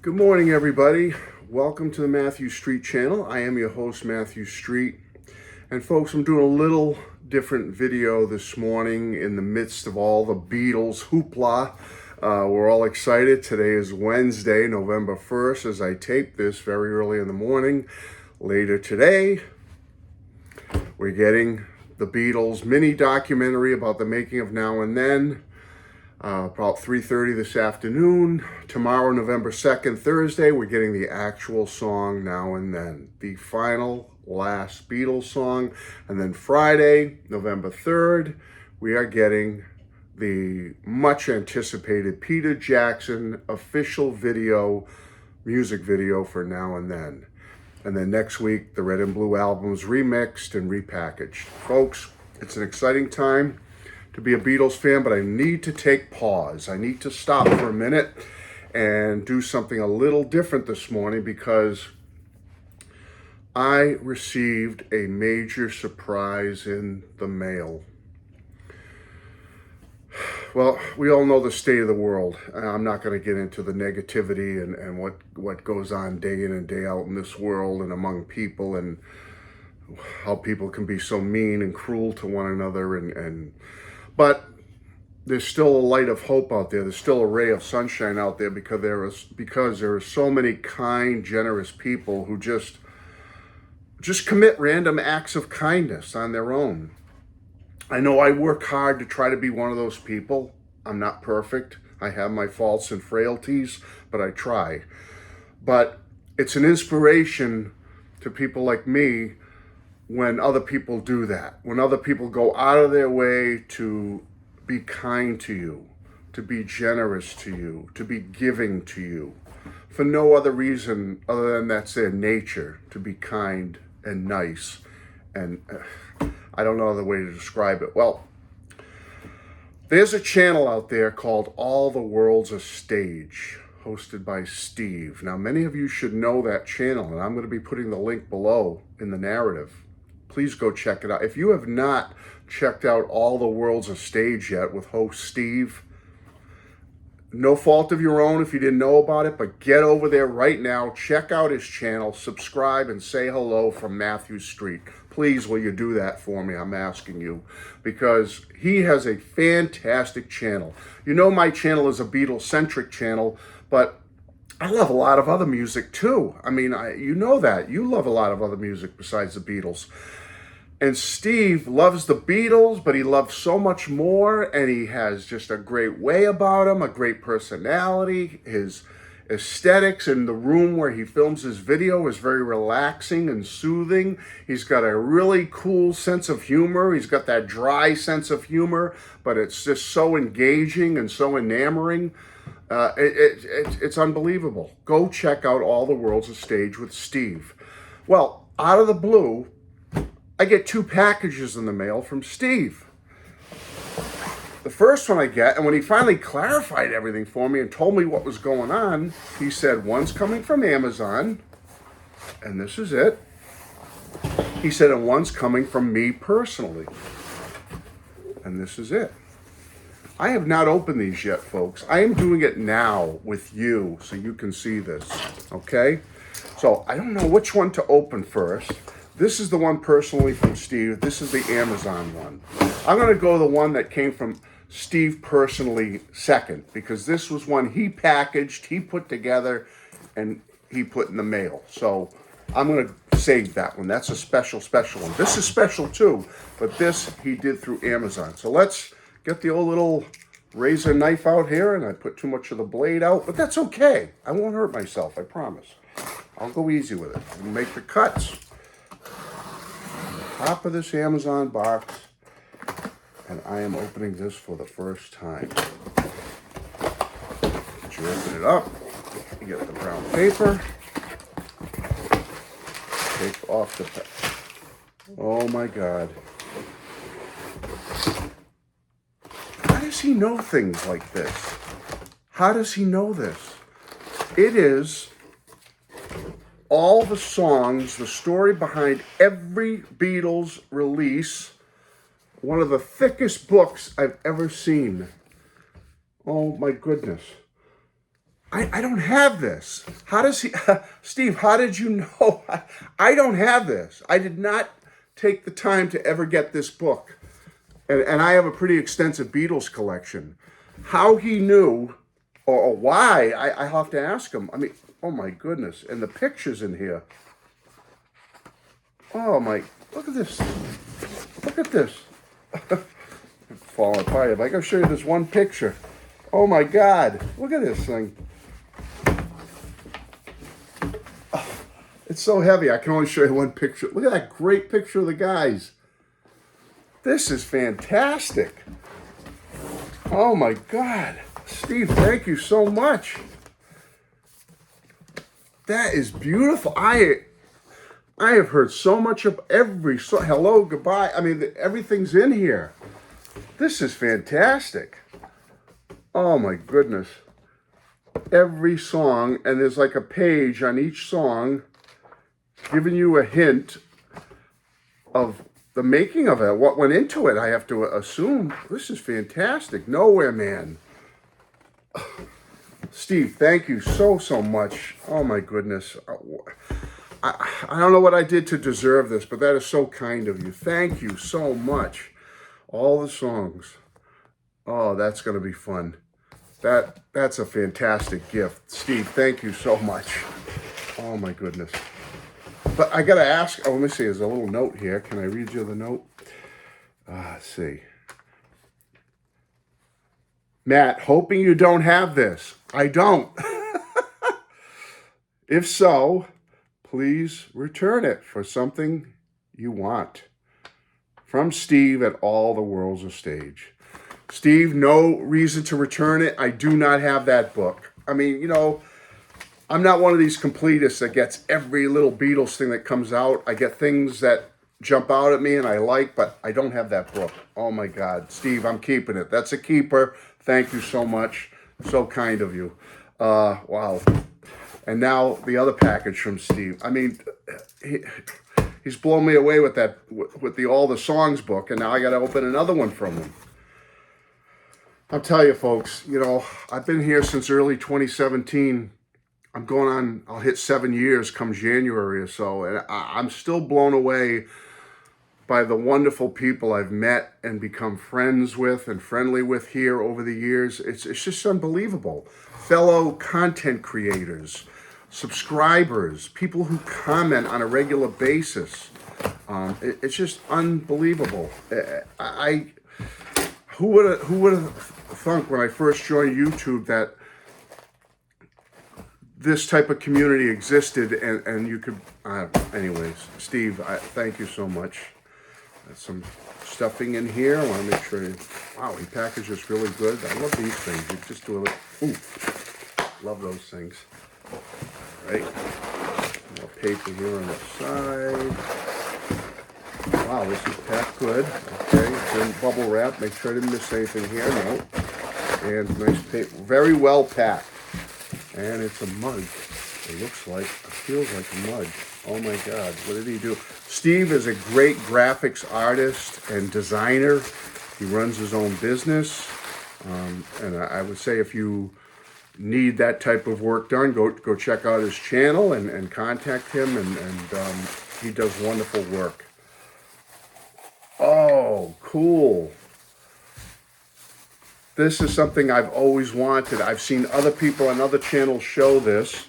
Good morning, everybody. Welcome to the Matthew Street channel. I am your host, Matthew Street. And folks, I'm doing a little different video this morning in the midst of all the Beatles hoopla. We're all excited. Today is Wednesday, November 1st, as I tape this very early in the morning. Later today, we're getting the Beatles mini documentary about the making of Now and Then. About 3:30 this afternoon. Tomorrow, November 2nd, Thursday, we're getting the actual song Now and Then, the final last Beatles song. And then Friday, November 3rd, we are getting the much anticipated Peter Jackson official music video for Now and Then. And then next week, the Red and Blue albums remixed and repackaged. Folks, it's an exciting time to be a Beatles fan, but I need to take pause. I need to stop for a minute and do something a little different this morning because I received a major surprise in the mail. Well, we all know the state of the world. I'm not going to get into the negativity and what goes on day in and day out in this world and among people and how people can be so mean and cruel to one another but there's still a light of hope out there. There's still a ray of sunshine out there because there are so many kind, generous people who just commit random acts of kindness on their own. I know I work hard to try to be one of those people. I'm not perfect. I have my faults and frailties, but I try. But it's an inspiration to people like me when other people do that, when other people go out of their way to be kind to you, to be generous to you, to be giving to you, for no other reason other than that's their nature, to be kind and nice. And I don't know other way to describe it. Well, there's a channel out there called All the World's a Stage, hosted by Steve. Now, many of you should know that channel, and I'm going to be putting the link below in the narrative. Please go check it out. If you have not checked out All the World's a Stage yet with host Steve, no fault of your own if you didn't know about it, but get over there right now, check out his channel, subscribe, and say hello from Matthew Street. Please, will you do that for me? I'm asking you, because he has a fantastic channel. You know my channel is a Beatles-centric channel, but I love a lot of other music too. I mean, you know that. You love a lot of other music besides the Beatles. And Steve loves the Beatles, but he loves so much more, and he has just a great way about him, a great personality. His aesthetics in the room where he films his video is very relaxing and soothing. He's got a really cool sense of humor. He's got that dry sense of humor, but it's just so engaging and so enamoring. It's unbelievable. Go check out All the World's a Stage with Steve. Well, out of the blue, I get 2 packages in the mail from Steve. The first one I get, and when he finally clarified everything for me and told me what was going on, he said, one's coming from Amazon, and this is it. He said, and one's coming from me personally, and this is it. I have not opened these yet, folks. I am doing it now with you so you can see this, okay? So I don't know which one to open first. This is the one personally from Steve. This is the Amazon one. I'm going to go the one that came from Steve personally second, because this was one he packaged, he put together, and he put in the mail. So I'm going to save that one. That's a special one. This is special too, but this he did through Amazon. So let's get the old little razor knife out here, and I put too much of the blade out, but that's okay. I won't hurt myself, I promise. I'll go easy with it. I'll make the cuts. Top of this Amazon box, and I am opening this for the first time. You open it up, you get the brown paper, take off the oh my God. How does he know things like this? How does he know this? It is all the songs, the story behind every Beatles release, one of the thickest books I've ever seen. Oh my goodness. I don't have this. How does he, Steve, how did you know? I don't have this. I did not take the time to ever get this book. And I have a pretty extensive Beatles collection. How he knew or why, I have to ask him. I mean, oh my goodness. And the pictures in here. Oh my, look at this. Look at this. Falling apart. If I can show you this one picture. Oh my God. Look at this thing. It's so heavy. I can only show you one picture. Look at that great picture of the guys. This is fantastic. Oh my God. Steve, thank you so much. That is beautiful. I have heard so much of every song. Hello, goodbye. I mean, everything's in here. This is fantastic. Oh my goodness. Every song, and there's like a page on each song giving you a hint of the making of it, what went into it. I have to assume. This is fantastic. Nowhere Man. Steve, thank you so much. Oh my goodness. I don't know what I did to deserve this, but that is so kind of you. Thank you so much. All the songs. Oh, that's going to be fun. That's a fantastic gift. Steve, thank you so much. Oh my goodness. But I got to ask, let me see, there's a little note here. Can I read you the note? Let's see. Matt, hoping you don't have this. I don't. If so, please return it for something you want. From Steve at All the World's a Stage. Steve, no reason to return it. I do not have that book. I mean, you know, I'm not one of these completists that gets every little Beatles thing that comes out. I get things that jump out at me and I like, but I don't have that book. Oh my God. Steve, I'm keeping it. That's a keeper. Thank you so much. So kind of you. Wow. And now the other package from Steve. I mean, he's blown me away with that, with the All the Songs book, and now I got to open another one from him. I'll tell you, folks, you know, I've been here since early 2017. I'm going on, I'll hit 7 years come January or so, and I'm still blown away by the wonderful people I've met and become friends with and friendly with here over the years. It's just unbelievable. Fellow content creators, subscribers, people who comment on a regular basis. It's just unbelievable. Who would have thunk when I first joined YouTube that this type of community existed and you could, anyways, Steve, thank you so much. There's some stuffing in here. I want to make sure, wow, he packaged this really good. I love these things. You just do a little, love those things. All right, more paper here on the side. Wow, this is packed good. Okay, it's in bubble wrap. Make sure I didn't miss anything here. No. And nice paper. Very well packed. And it's a mug. It looks like, it feels like a mug. Oh my God, what did he do? Steve is a great graphics artist and designer. He runs his own business. And I would say if you need that type of work done, go check out his channel and contact him. And he does wonderful work. Oh, cool. This is something I've always wanted. I've seen other people on other channels show this.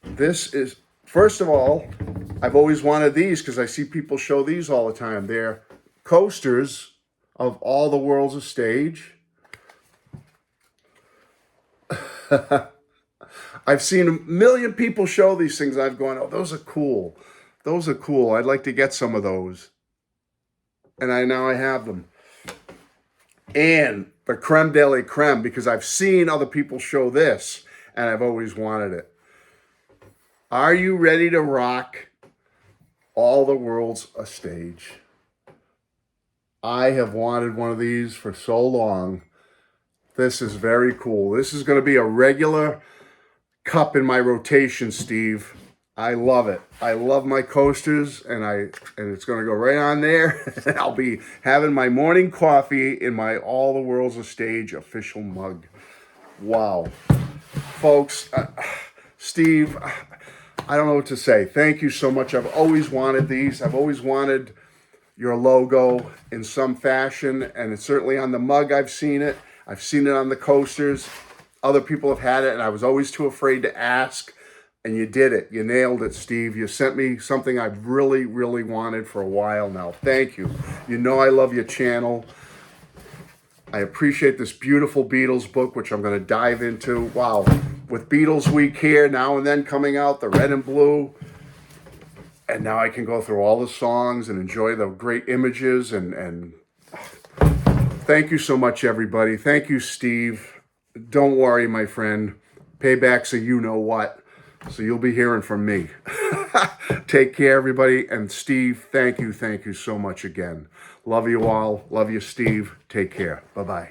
This is, first of all, I've always wanted these because I see people show these all the time. They're coasters of All the World's a Stage. I've seen a million people show these things. I've gone, oh, those are cool. Those are cool. I'd like to get some of those. And now I have them. And the creme de la creme, because I've seen other people show this, and I've always wanted it. Are you ready to rock All the World's a Stage? I have wanted one of these for so long. This is very cool. This is going to be a regular cup in my rotation, Steve. I love it. I love my coasters, and it's going to go right on there. I'll be having my morning coffee in my All the World's a Stage official mug. Wow. folks, Steve, I don't know what to say. Thank you so much. I've always wanted these. I've always wanted your logo in some fashion, and it's certainly on the mug. I've seen it on the coasters. Other people have had it, and I was always too afraid to ask, and you did it. You nailed it, Steve. You sent me something I've really, really wanted for a while now. Thank you. You know I love your channel. I appreciate this beautiful Beatles book, which I'm going to dive into. Wow, with Beatles Week here now and then coming out, the red and blue. And now I can go through all the songs and enjoy the great images. And thank you so much, everybody. Thank you, Steve. Don't worry, my friend. Payback's a you-know-what. So you'll be hearing from me. Take care, everybody. And Steve, thank you so much again. Love you all. Love you, Steve. Take care. Bye-bye.